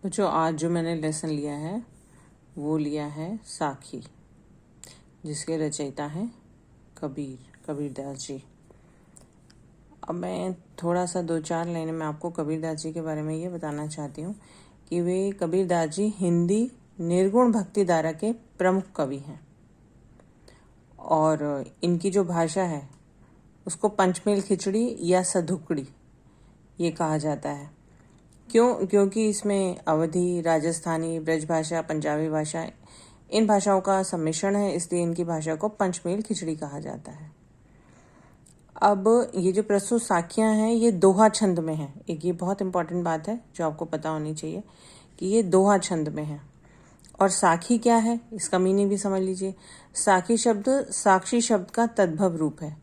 जो आज जो मैंने लेसन लिया है वो लिया है साखी, जिसके रचयिता हैं कबीरदास जी। अब मैं थोड़ा सा 2-4 लाइनें में आपको कबीरदास जी के बारे में ये बताना चाहती हूँ कि वे कबीरदास जी हिंदी निर्गुण भक्ति धारा के प्रमुख कवि हैं और इनकी जो भाषा है उसको पंचमेल खिचड़ी या सधुकड़ी ये कहा जाता है। क्योंकि इसमें अवधी, राजस्थानी, ब्रज भाषा, पंजाबी भाषा, इन भाषाओं का सम्मिश्रण है, इसलिए इनकी भाषा को पंचमेल खिचड़ी कहा जाता है। अब ये जो प्रस्तुत साखियां हैं ये दोहा छंद में है। एक ये बहुत इंपॉर्टेंट बात है जो आपको पता होनी चाहिए कि ये दोहा छंद में है। और साखी क्या है इसका मीनिंग भी समझ लीजिए। साखी शब्द साक्षी शब्द का तद्भव रूप है,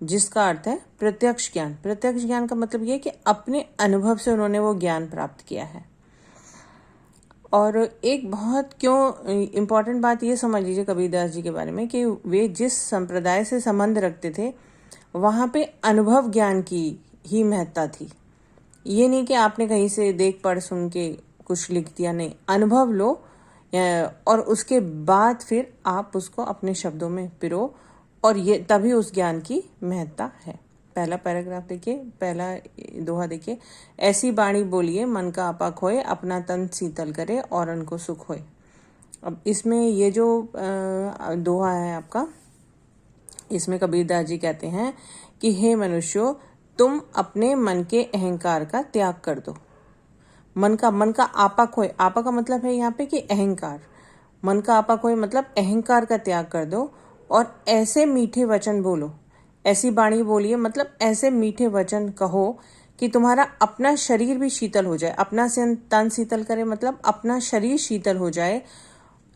जिसका अर्थ है प्रत्यक्ष ज्ञान। प्रत्यक्ष ज्ञान का मतलब ये है कि अपने अनुभव से उन्होंने वो ज्ञान प्राप्त किया है। और एक बहुत क्यों इम्पोर्टेंट बात ये समझ लीजिए कबीरदास जी के बारे में कि वे जिस संप्रदाय से संबंध रखते थे वहाँ पे अनुभव ज्ञान की ही महत्ता थी। ये नहीं कि आपने कहीं से देख पढ़ सुन के कुछ लिख दिया, नहीं, अनुभव लो और उसके बाद फिर आप उसको अपने शब्दों में पिरो, और ये तभी उस ज्ञान की महत्ता है। पहला पैराग्राफ देखिए, पहला दोहा देखिए। ऐसी बाणी बोलिए मन का आपा खोए, अपना तन शीतल करे औरन को सुख होए। अब इसमें ये जो दोहा है आपका, इसमें कबीरदास जी कहते हैं कि हे मनुष्यों, तुम अपने मन के अहंकार का त्याग कर दो। मन का आपा खोए, आपा का मतलब है यहाँ पे कि अहंकार। मन का आपा खोए मतलब अहंकार का त्याग कर दो और ऐसे मीठे वचन बोलो। ऐसी बाणी बोलिए मतलब ऐसे मीठे वचन कहो कि तुम्हारा अपना शरीर भी शीतल हो जाए। अपना तन शीतल करे मतलब अपना शरीर शीतल हो जाए,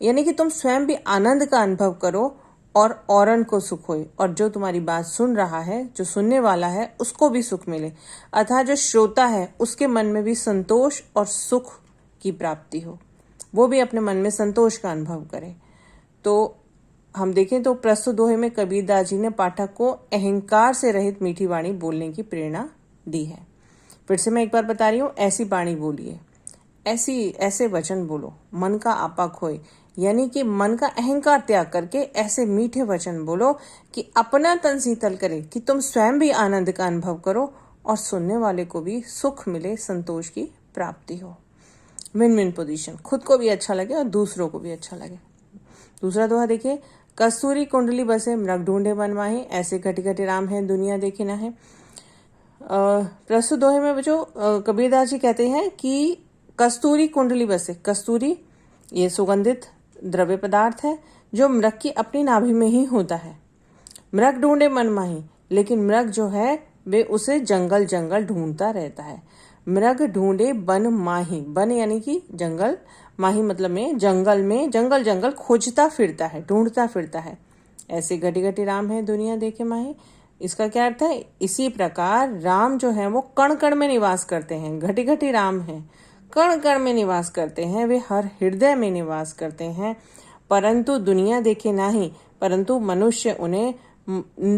यानी कि तुम स्वयं भी आनंद का अनुभव करो और औरन को सुख होए, और जो तुम्हारी बात सुन रहा है, जो सुनने वाला है, उसको भी सुख मिले। अर्थात जो श्रोता है उसके मन में भी संतोष और सुख की प्राप्ति हो, वो भी अपने मन में संतोष का अनुभव करे। तो हम देखें तो प्रस्तुत दोहे में कबीरदास जी ने पाठक को अहंकार से रहित मीठी वाणी बोलने की प्रेरणा दी है। फिर से मैं एक बार बता रही हूँ, ऐसी बाणी बोलिए, ऐसे वचन बोलो, मन का आपा खोए, यानी कि मन का अहंकार त्याग करके ऐसे मीठे वचन बोलो कि अपना तन शीतल करे, कि तुम स्वयं भी आनंद का अनुभव करो और सुनने वाले को भी सुख मिले, संतोष की प्राप्ति हो। विन विन पोजीशन, खुद को भी अच्छा लगे और दूसरों को भी अच्छा लगे। दूसरा दोहा देखिए। कस्तूरी कुंडली बसे मृग ढूंढे मन माहे, ऐसे घटी घटी राम है दुनिया देखे ना है। प्रस्तुत दोहे में जो कबीरदास जी कहते हैं कि कस्तूरी कुंडली बसे, कस्तूरी ये सुगंधित द्रव्य पदार्थ है जो मृग की अपनी नाभि में ही होता है। मृग ढूंढे मन माही, लेकिन मृग जो है वे उसे जंगल जंगल ढूंढता रहता है। मृग ढूंढे बन माही, बन यानी कि जंगल, माही मतलब में जंगल जंगल खोजता फिरता है, ढूंढता फिरता है। ऐसे घटी घटी राम है दुनिया देखे माही। इसका क्या अर्थ है? इसी प्रकार राम जो है वो कण कण में निवास करते हैं। घटी घटी राम है, कण कण में निवास करते हैं, वे हर हृदय में निवास करते हैं, परंतु दुनिया देखे नहीं, परंतु मनुष्य उन्हें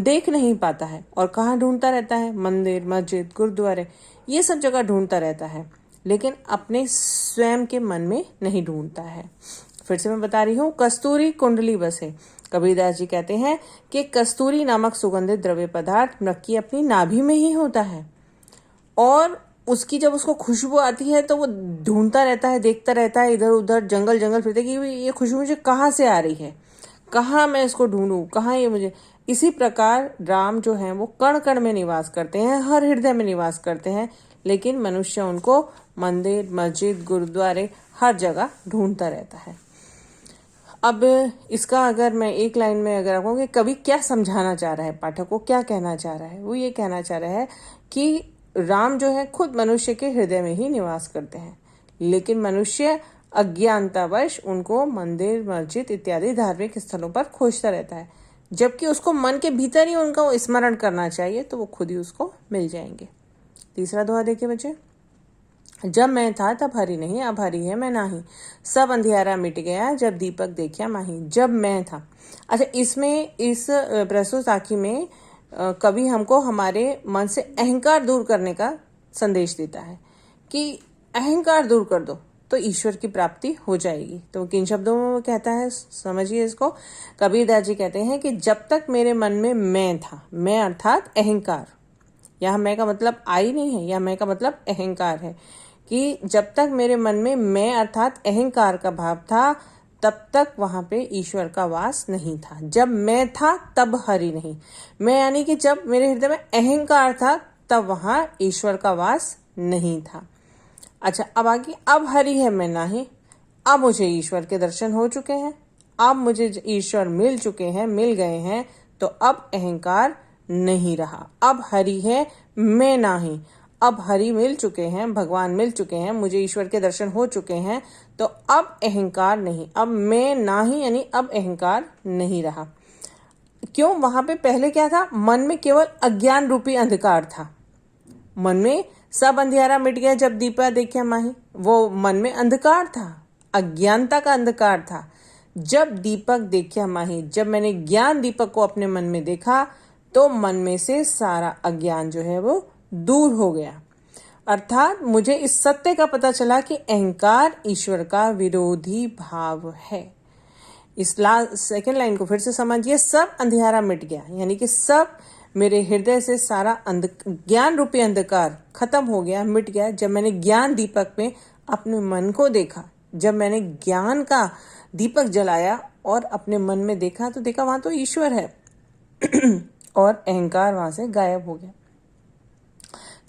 देख नहीं पाता है। और कहाँ ढूंढता रहता है? मंदिर, मस्जिद, गुरुद्वारे, ये सब जगह ढूंढता रहता है, लेकिन अपने स्वयं के मन में नहीं ढूंढता है। फिर से मैं बता रही हूँ, कस्तूरी कुंडली बसे। कबीरदास जी कहते हैं कि कस्तूरी नामक सुगंधित द्रव्य पदार्थ मृग की अपनी नाभि में ही होता है, और उसकी जब उसको खुशबू आती है तो वो ढूंढता रहता है, देखता रहता है इधर उधर, जंगल जंगल फिरता है कि ये खुशबू मुझे कहाँ से आ रही है, कहाँ मैं इसको ढूंढूं, कहाँ ये मुझे। इसी प्रकार राम जो है वो कण कण में निवास करते हैं, हर हृदय में निवास करते हैं, लेकिन मनुष्य उनको मंदिर, मस्जिद, गुरुद्वारे, हर जगह ढूंढता रहता है। अब इसका अगर मैं एक लाइन में अगर आपको कि कवि क्या समझाना चाह रहा है, पाठक को क्या कहना चाह रहा है, वो ये कहना चाह रहा है कि राम जो है खुद मनुष्य के हृदय में ही निवास करते हैं, लेकिन मनुष्य अज्ञानतावश उनको मंदिर, मस्जिद इत्यादि धार्मिक स्थलों पर खोजता रहता है, जबकि उसको मन के भीतर ही उनका स्मरण करना चाहिए तो वो खुद ही उसको मिल जाएंगे। तीसरा दोहा देखिए बच्चे। जब मैं था तब हरि नहीं, अब हरि है मैं नाही, सब अंधियारा मिट गया जब दीपक देखा माही। जब मैं था, अच्छा, इसमें इस प्रस्तुत साखी में कवि हमको हमारे मन से अहंकार दूर करने का संदेश देता है कि अहंकार दूर कर दो, तो ईश्वर की प्राप्ति हो जाएगी। तो किन शब्दों में वो कहता है, समझिए इसको। कबीरदास जी कहते हैं कि जब तक मेरे मन में मैं था, मैं अर्थात अहंकार, यहाँ मैं का मतलब आई नहीं है, यहाँ मैं का मतलब अहंकार है, कि जब तक मेरे मन में मैं अर्थात अहंकार का भाव था तब तक वहां पे ईश्वर का वास नहीं था। जब मैं था तब हरि नहीं, मैं यानी कि जब मेरे हृदय में अहंकार था तब वहां ईश्वर का वास नहीं था। अच्छा, अब आगे, अब हरि है मैं नहीं, अब मुझे ईश्वर के दर्शन हो चुके हैं, अब मुझे ईश्वर मिल चुके हैं, मिल गए हैं, तो अब अहंकार नहीं रहा। अब हरि है मैं नहीं, अब हरि मिल चुके हैं, भगवान मिल चुके हैं, मुझे ईश्वर के दर्शन हो चुके हैं, तो अब अहंकार नहीं, अब मैं नहीं, यानी अब अहंकार नहीं रहा। क्यों? वहां पे पहले क्या था? मन में केवल अज्ञान रूपी अंधकार था। मन में सब अंधियारा मिट गया जब दीपा देखा माही, वो मन में अंधकार था, अज्ञानता का अंधकार था। जब दीपक देखा माही, जब मैंने ज्ञान दीपक को अपने मन में देखा, तो मन में से सारा अज्ञान जो है वो दूर हो गया। अर्थात मुझे इस सत्य का पता चला कि अहंकार ईश्वर का विरोधी भाव है। इस सेकेंड लाइन को फिर से समझिए। सब अंधियारा मिट गया, यानी कि सब मेरे हृदय से सारा ज्ञान रूपी अंधकार खत्म हो गया, मिट गया, जब मैंने ज्ञान दीपक में अपने मन को देखा। जब मैंने ज्ञान का दीपक जलाया और अपने मन में देखा, तो देखा वहां तो ईश्वर है और अहंकार वहां से गायब हो गया।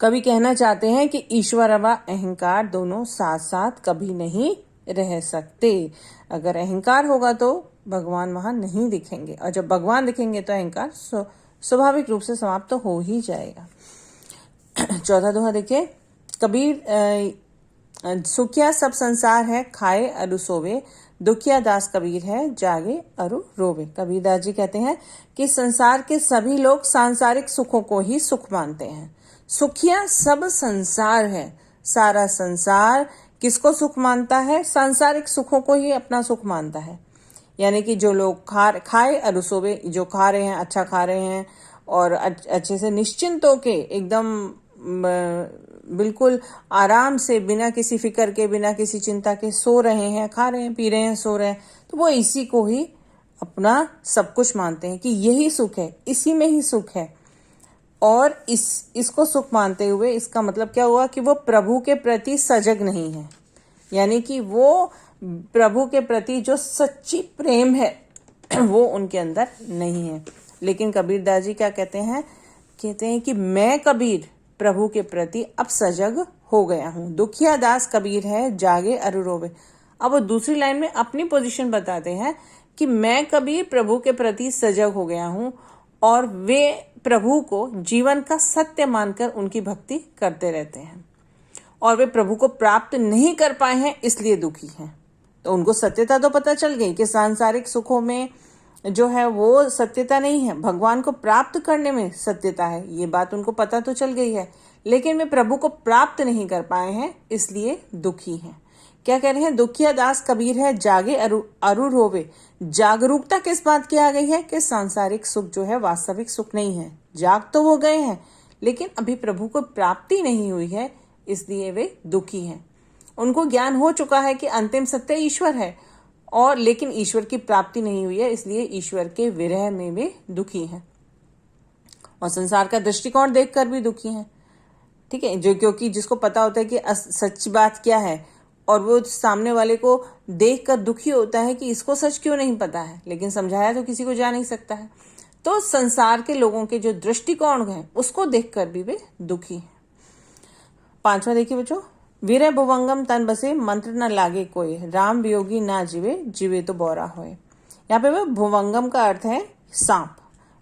कवि कहना चाहते हैं कि ईश्वर व अहंकार दोनों साथ साथ कभी नहीं रह सकते। अगर अहंकार होगा तो भगवान वहां नहीं दिखेंगे, और जब भगवान दिखेंगे तो अहंकार स्वाभाविक रूप से समाप्त तो हो ही जाएगा। चौथा दोहा देखिए। कबीर सुखिया सब संसार है, खाए अरु सोवे, दुखिया दास कबीर है, जागे अरु रोवे। कबीरदास जी कहते हैं कि संसार के सभी लोग सांसारिक सुखों को ही सुख मानते हैं। सुखिया सब संसार है, सारा संसार किसको सुख मानता है? सांसारिक सुखों को ही अपना सुख मानता है। यानी कि जो लोग खाए अरु सोवे, जो खा रहे हैं, अच्छा खा रहे हैं और अच्छे से निश्चिंत होके एकदम बिल्कुल आराम से, बिना किसी फिक्र के, बिना किसी चिंता के सो रहे हैं, खा रहे हैं, पी रहे हैं, सो रहे हैं, तो वो इसी को ही अपना सब कुछ मानते हैं कि यही सुख है, इसी में ही सुख है। और इसको सुख मानते हुए इसका मतलब क्या हुआ कि वो प्रभु के प्रति सजग नहीं है, यानी कि वो प्रभु के प्रति जो सच्ची प्रेम है वो उनके अंदर नहीं है। लेकिन कबीरदास जी क्या कहते हैं? कहते हैं कि मैं कबीर प्रभु के प्रति अब सजग हो गया हूं। दुखिया दास कबीर है, जागे अरु रोवे। अब वो दूसरी लाइन में अपनी पोजीशन बताते हैं कि मैं कबीर प्रभु के प्रति सजग हो गया हूं, और वे प्रभु को जीवन का सत्य मानकर उनकी भक्ति करते रहते हैं, और वे प्रभु को प्राप्त नहीं कर पाए हैं इसलिए दुखी हैं। तो उनको सत्यता तो पता चल गई कि सांसारिक सुखों में जो है वो सत्यता नहीं है, भगवान को प्राप्त करने में सत्यता है, ये बात उनको पता तो चल गई है, लेकिन वे प्रभु को प्राप्त नहीं कर पाए हैं इसलिए दुखी हैं। क्या कह रहे हैं? दुखिया दास कबीर है, जागे अरु रोवे। जागरूकता किस बात की आ गई है? कि सांसारिक सुख जो है वास्तविक सुख नहीं है। जाग तो वो गए हैं, लेकिन अभी प्रभु को प्राप्ति नहीं हुई है, इसलिए वे दुखी हैं। उनको ज्ञान हो चुका है कि अंतिम सत्य ईश्वर है, और लेकिन ईश्वर की प्राप्ति नहीं हुई है, इसलिए ईश्वर के विरह में वे दुखी हैं, और संसार का दृष्टिकोण देखकर भी दुखी हैं। ठीक है, जो क्योंकि जिसको पता होता है कि सच्ची बात क्या है, और वो सामने वाले को देखकर दुखी होता है कि इसको सच क्यों नहीं पता है, लेकिन समझाया तो किसी को जा नहीं सकता है। तो संसार के लोगों के जो दृष्टिकोण है उसको देखकर भी वे दुखी हैं। पांचवा देखिए बच्चों। वीरे भुवंगम तन बसे, मंत्र न लागे कोई, राम वियोगी ना जीवे, जीवे तो बौरा होए। यहाँ पे भुवंगम का अर्थ है सांप,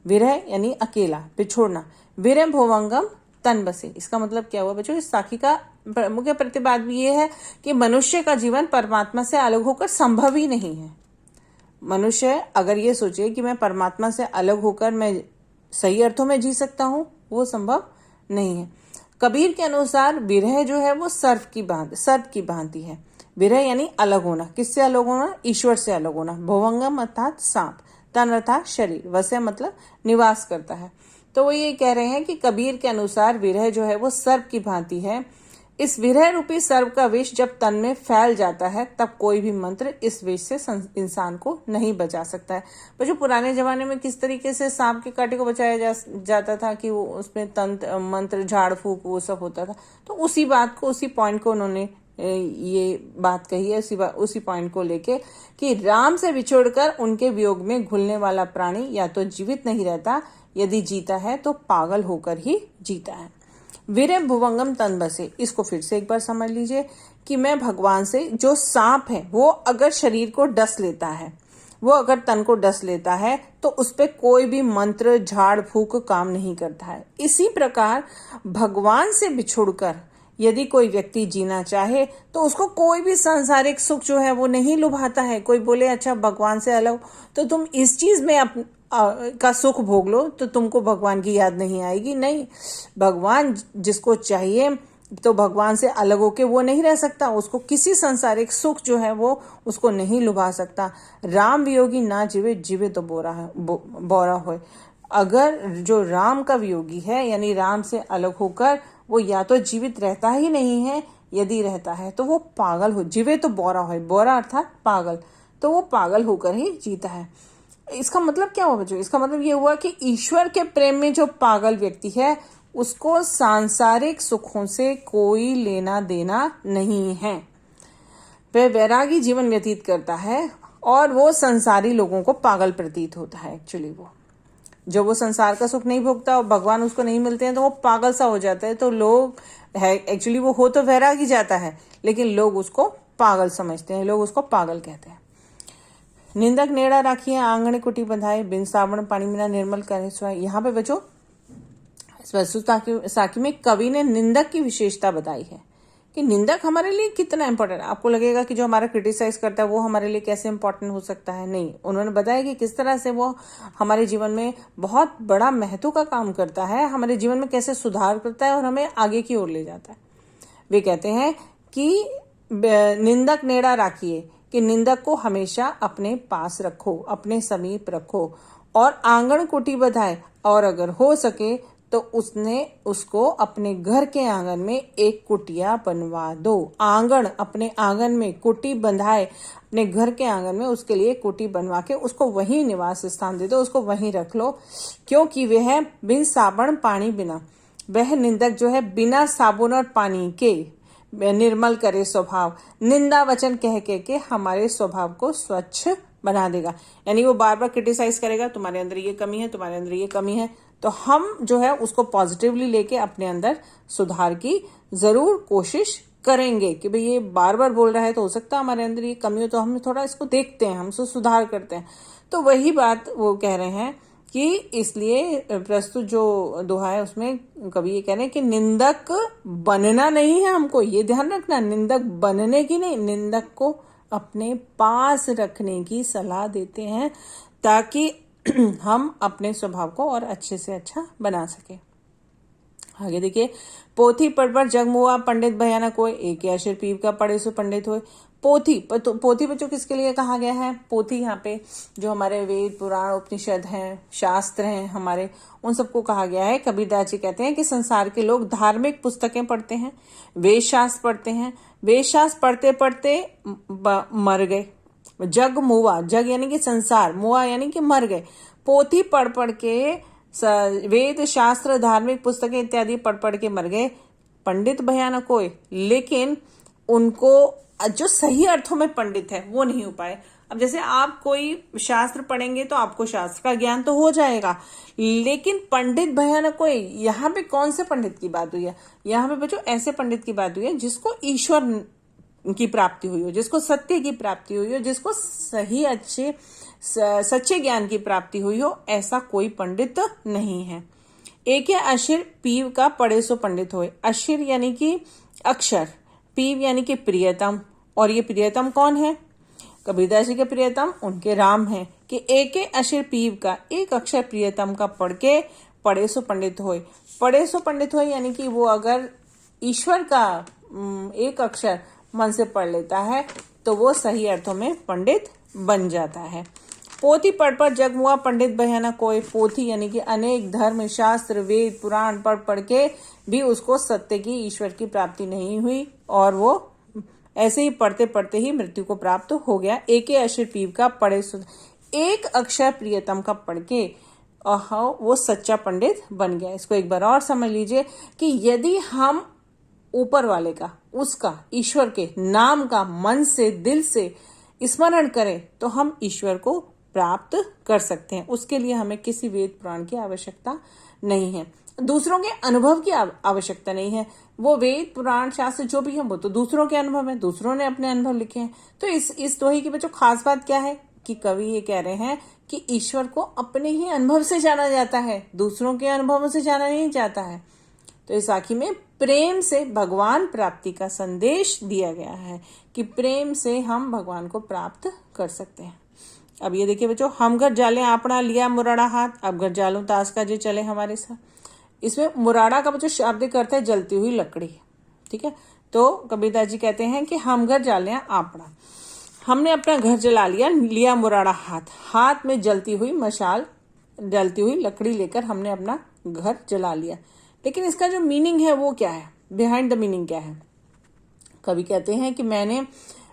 विरह यानी अकेला, बिछोड़ना। वीरे भुवंगम तन बसे, इसका मतलब क्या हुआ बच्चों? इस साखी का मुख्य प्रतिपाद भी ये है कि मनुष्य का जीवन परमात्मा से अलग होकर संभव ही नहीं है। मनुष्य अगर ये सोचे कि मैं परमात्मा से अलग होकर मैं सही अर्थों में जी सकता हूं, वो संभव नहीं है। कबीर के अनुसार विरह जो है वो सर्प की भांति है। विरह यानी अलग होना। किससे अलग होना? ईश्वर से अलग होना। भुवंगम अर्थात सांप, तन अर्थात शरीर, वसे मतलब निवास करता है। तो वो ये कह रहे हैं कि कबीर के अनुसार विरह जो है वो सर्प की भांति है, इस विरह रूपी सर्प का विष जब तन में फैल जाता है तब कोई भी मंत्र इस विष से इंसान को नहीं बचा सकता है। पर जो पुराने जमाने में किस तरीके से सांप के कांटे को बचाया जाता था कि वो उसमें तंत्र मंत्र झाड़ फूक वो सब होता था, तो उसी बात को, उसी पॉइंट को उन्होंने ये बात कही है, उसी पॉइंट को लेके कि राम से बिछुड़कर उनके वियोग में घुलने वाला प्राणी या तो जीवित नहीं रहता, यदि जीता है तो पागल होकर ही जीता है। वीरे भुवंगम तन बसे, इसको फिर से एक बार समझ लीजिए कि मैं भगवान से, जो सांप है वो अगर शरीर को डस लेता है, वो अगर तन को डस लेता है तो उस पर कोई भी मंत्र झाड़ फूक काम नहीं करता है। इसी प्रकार भगवान से बिछुड़कर यदि कोई व्यक्ति जीना चाहे तो उसको कोई भी सांसारिक सुख जो है वो नहीं लुभाता है। कोई बोले अच्छा भगवान से अलग तो तुम इस चीज में का सुख भोग लो तो तुमको भगवान की याद नहीं आएगी। नहीं, भगवान जिसको चाहिए तो भगवान से अलग होके वो नहीं रह सकता, उसको किसी सांसारिक सुख जो है वो उसको नहीं लुभा सकता। राम वियोगी ना जीवे, जीवे तो बोरा होए। अगर जो राम का वियोगी है यानी राम से अलग होकर वो या तो जीवित रहता ही नहीं है, यदि रहता है तो वो पागल हो। जीवे तो बोरा होए, बोरा अर्थात पागल, तो वो पागल होकर ही जीता है। इसका मतलब क्या हुआ बच्चों? इसका मतलब ये हुआ कि ईश्वर के प्रेम में जो पागल व्यक्ति है उसको सांसारिक सुखों से कोई लेना देना नहीं है। वह वैरागी जीवन व्यतीत करता है और वो संसारी लोगों को पागल प्रतीत होता है। एक्चुअली जब वो संसार का सुख नहीं भोगता और भगवान उसको नहीं मिलते हैं तो वो पागल सा हो जाता है। तो लोग है एक्चुअली वो हो तो वैरागी जाता है लेकिन लोग उसको पागल समझते हैं, लोग उसको पागल कहते हैं। निंदक नेड़ा राखिए आंगण कुटी बंधाए, बिन साबुन पानी बिना निर्मल करे स्वाय। यहाँ पे बच्चों साकी में कवि ने निंदक की विशेषता बताई है कि निंदक हमारे लिए कितना इंपॉर्टेंट। आपको लगेगा कि जो हमारा क्रिटिसाइज करता है वो हमारे लिए कैसे इंपॉर्टेंट हो सकता है, नहीं। उन्होंने बताया कि किस तरह से वो हमारे जीवन में बहुत बड़ा महत्व का काम करता है, हमारे जीवन में कैसे सुधार करता है और हमें आगे की ओर ले जाता है। वे कहते हैं कि निंदक नेड़ा राखिए, कि निंदक को हमेशा अपने पास रखो, अपने समीप रखो, और आंगन कुटी बधाए, और अगर हो सके तो उसको अपने घर के आंगन में एक कुटिया बनवा दो। आंगन, अपने आंगन में कुटी बंधाए, अपने घर के आंगन में उसके लिए कुटी बनवा के उसको वहीं निवास स्थान दे दो, उसको वहीं रख लो। क्योंकि वह बिन साबुन पानी बिना, वह निंदक जो है बिना साबुन और पानी के निर्मल करे स्वभाव, निंदा वचन कह के हमारे स्वभाव को स्वच्छ बना देगा। यानी वो बार बार क्रिटिसाइज करेगा, तुम्हारे अंदर ये कमी है, तुम्हारे अंदर ये कमी है, तो हम जो है उसको पॉजिटिवली लेके अपने अंदर सुधार की जरूर कोशिश करेंगे कि भाई ये बार बार बोल रहा है तो हो सकता है हमारे अंदर ये कमी हो, तो हम थोड़ा इसको देखते हैं, हम इसको सुधार करते हैं। तो वही बात वो कह रहे हैं कि इसलिए प्रस्तुत जो दोहा है उसमें कवि ये कह रहे हैं कि निंदक बनना नहीं है हमको, ये ध्यान रखना, निंदक बनने की नहीं, निंदक को अपने पास रखने की सलाह देते हैं ताकि हम अपने स्वभाव को और अच्छे से अच्छा बना सके। आगे देखिए, पोथी पढ़ जग मुआ पंडित भयानक होए, एक अशर पीव का पढ़े सो पंडित होए। पोथी बच्चों किसके लिए कहा गया है? पोथी यहाँ पे जो हमारे वेद पुराण उपनिषद हैं, शास्त्र हैं हमारे, उन सबको कहा गया है। कबीरदास जी कहते हैं कि संसार के लोग धार्मिक पुस्तकें पढ़ते हैं, वेद शास्त्र पढ़ते हैं, वेद शास्त्र पढ़ते पढ़ते मर गए। जग मुआ, जग यानी कि संसार, मुआ यानी कि मर गए। पोथी पढ़ के, वेद शास्त्र धार्मिक पुस्तकें इत्यादि पढ़ के मर गए। पंडित भयानक होए, लेकिन उनको जो सही अर्थों में पंडित है वो नहीं हो पाए। अब जैसे आप कोई शास्त्र पढ़ेंगे तो आपको शास्त्र का ज्ञान तो हो जाएगा, लेकिन पंडित भयानक कोई, यहाँ पे कौन से पंडित की बात हुई है? यहाँ पे बच्चों ऐसे पंडित की बात हुई है जिसको ईश्वर की प्राप्ति हुई हो, जिसको सत्य की प्राप्ति हुई हो, जिसको सही अच्छे सच्चे ज्ञान की प्राप्ति हुई हो, ऐसा कोई पंडित नहीं है। एक है अशिर पीव का पढ़े सो पंडित होए। अशिर यानी कि अक्षर, पीव यानी कि प्रियतम, और ये प्रियतम कौन है? कबीरदास जी के प्रियतम उनके राम हैं कि एक अशिर पीव का, एक अक्षर प्रियतम का पढ़ के पढ़े सो पंडित होए। पढ़े सो पंडित होए यानी कि वो अगर ईश्वर का एक अक्षर मन से पढ़ लेता है तो वो सही अर्थों में पंडित बन जाता है। पोथी पढ़ जग हुआ पंडित बयाना कोई। पोथी यानी कि अनेक धर्म शास्त्र वेद पुराण पढ़ के भी उसको सत्य की ईश्वर की प्राप्ति नहीं हुई और वो ऐसे ही पढ़ते पढ़ते ही मृत्यु को प्राप्त हो गया। एक अक्षर पीव का पढ़े एक अक्षर प्रियतम का पढ़ के वो सच्चा पंडित बन गया। इसको एक बार और समझ लीजिए कि यदि हम ऊपर वाले का, उसका, ईश्वर के नाम का मन से दिल से स्मरण करें तो हम ईश्वर को प्राप्त कर सकते हैं। उसके लिए हमें किसी वेद पुराण की आवश्यकता नहीं है, दूसरों के अनुभव की आवश्यकता नहीं है। वो वेद पुराण शास्त्र जो भी है वो तो दूसरों के अनुभव है, दूसरों ने अपने अनुभव लिखे हैं। तो इस दोहे की बच्चों खास बात क्या है कि कवि ये कह रहे हैं कि ईश्वर को अपने ही अनुभव से जाना जाता है, दूसरों के अनुभवों से जाना नहीं जाता है। तो इस आखिर में प्रेम से भगवान प्राप्ति का संदेश दिया गया है कि प्रेम से हम भगवान को प्राप्त कर सकते हैं। अब ये देखिए बच्चों, हम घर जाले आपना लिया मुराड़ा हाथ, अब घर जालू ताश का जो चले हमारे साथ। इसमें मुराड़ा का बच्चों शाब्दिक अर्थ है जलती हुई लकड़ी। ठीक है, तो कबीरदास जी कहते हैं कि हम घर जाले आपना, हमने अपना घर जला लिया मुराड़ा हाथ, हाथ में जलती हुई मशाल, जलती हुई लकड़ी लेकर हमने अपना घर जला लिया। लेकिन इसका जो मीनिंग है वो क्या है, बिहाइंड द मीनिंग क्या है? कवि कहते हैं कि मैंने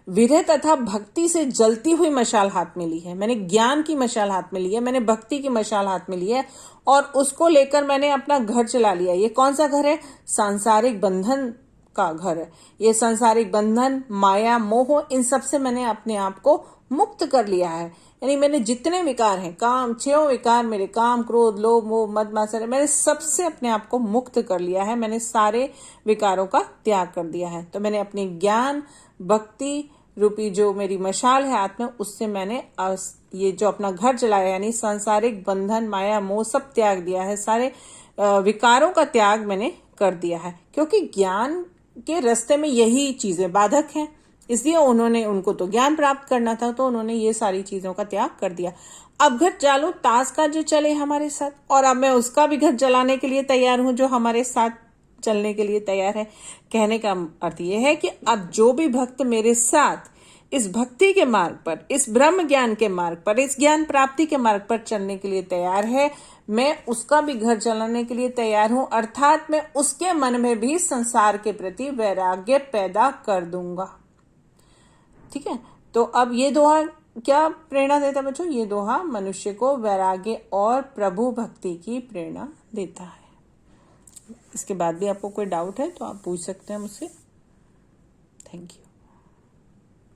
विरह तथा भक्ति से जलती हुई मशाल हाथ में ली है, मैंने ज्ञान की मशाल हाथ में ली है, मैंने भक्ति की मशाल हाथ में ली है और उसको लेकर मैंने अपना घर जला लिया। ये कौन सा घर है? सांसारिक बंधन का घर है। ये सांसारिक बंधन, माया, मोह, इन सब से मैंने अपने आप को मुक्त कर लिया है। यानी मैंने जितने विकार हैं, काम, 6 विकार मेरे, काम क्रोध लोभ मोह मद मात्सर्य, मैंने सबसे अपने आप को मुक्त कर लिया है। मैंने सारे विकारों का त्याग कर दिया है। तो मैंने अपनी ज्ञान भक्ति रूपी जो मेरी मशाल है हाथ में, उससे मैंने ये जो अपना घर जलाया, यानी सांसारिक बंधन माया मोह सब त्याग दिया है, सारे विकारों का त्याग मैंने कर दिया है। क्योंकि ज्ञान के रास्ते में यही चीजें बाधक हैं, इसलिए उनको तो ज्ञान प्राप्त करना था, तो उन्होंने ये सारी चीजों का त्याग कर दिया। अब घर जालो ताश का जो चले हमारे साथ, और अब मैं उसका भी घर जलाने के लिए तैयार हूं जो हमारे साथ चलने के लिए तैयार है। कहने का अर्थ यह है कि अब जो भी भक्त मेरे साथ इस भक्ति के मार्ग पर, इस ब्रह्म ज्ञान के मार्ग पर, इस ज्ञान प्राप्ति के मार्ग पर चलने के लिए तैयार है, मैं उसका भी घर जलाने के लिए तैयार हूं। अर्थात मैं उसके मन में भी संसार के प्रति वैराग्य पैदा कर दूंगा। ठीक है, तो अब ये दोहा क्या प्रेरणा देता है बच्चों? ये दोहा मनुष्य को वैराग्य और प्रभु भक्ति की प्रेरणा देता है। इसके बाद भी आपको कोई डाउट है तो आप पूछ सकते हैं मुझसे। Thank you.